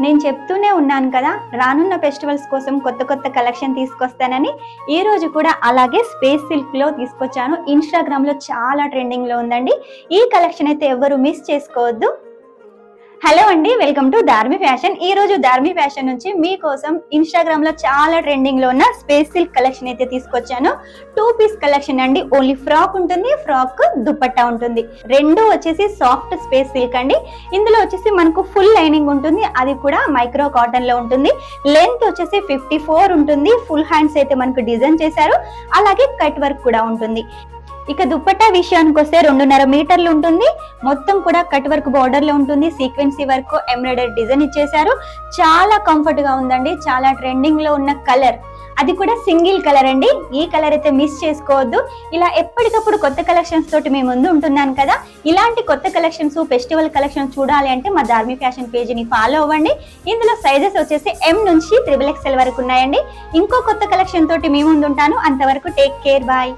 నేను చెప్తూనే ఉన్నాను కదా, రానున్న ఫెస్టివల్స్ కోసం కొత్త కొత్త కలెక్షన్ తీసుకొస్తానని. ఈ రోజు కూడా అలాగే స్పేస్ సిల్క్ లో తీసుకొచ్చాను. ఇన్స్టాగ్రామ్ లో చాలా ట్రెండింగ్ లో ఉందండి. ఈ కలెక్షన్ అయితే ఎవరు మిస్ చేసుకోవద్దు. హలో అండి, వెల్కమ్ టు ధార్మి ఫ్యాషన్. ఈ రోజు ధార్మి ఫ్యాషన్ నుంచి మీకోసం ఇన్స్టాగ్రామ్ లో చాలా ట్రెండింగ్ లో ఉన్న స్పేస్ సిల్క్ కలెక్షన్ అయితే తీసుకొచ్చాను. 2 పీస్ కలెక్షన్ అండి. ఓన్లీ ఫ్రాక్ ఉంటుంది, ఫ్రాక్ దుపట్టా ఉంటుంది. రెండు వచ్చేసి సాఫ్ట్ స్పేస్ సిల్క్ అండి. ఇందులో వచ్చేసి మనకు ఫుల్ లైనింగ్ ఉంటుంది, అది కూడా మైక్రో కాటన్ లో ఉంటుంది. లెంత్ వచ్చేసి 54 ఉంటుంది. ఫుల్ హ్యాండ్స్ అయితే మనకు డిజైన్ చేశారు, అలాగే కట్ వర్క్ కూడా ఉంటుంది. ఇక దుప్పట్టా విషయానికి వస్తే 2.5 మీటర్లు ఉంటుంది. మొత్తం కూడా కట్ వర్క్ బార్డర్ లో ఉంటుంది. సీక్వెన్సీ వర్క్, ఎంబ్రాయిడరీ డిజైన్ ఇచ్చేసారు. చాలా కంఫర్ట్ గా ఉందండి. చాలా ట్రెండింగ్ లో ఉన్న కలర్, అది కూడా సింగిల్ కలర్ అండి. ఈ కలర్ అయితే మిస్ చేసుకోవద్దు. ఇలా ఎప్పటికప్పుడు కొత్త కలెక్షన్స్ తోటి మీ ముందు ఉంటున్నాను కదా. ఇలాంటి కొత్త కలెక్షన్స్, ఫెస్టివల్ కలెక్షన్స్ చూడాలి అంటే మా ధార్మి ఫ్యాషన్ పేజీని ఫాలో అవ్వండి. ఇందులో సైజెస్ వచ్చేసి M నుంచి XXL వరకు ఉన్నాయండి. ఇంకో కొత్త కలెక్షన్ తోటి మీ ముందు ఉంటాను. అంతవరకు టేక్ కేర్, బాయ్.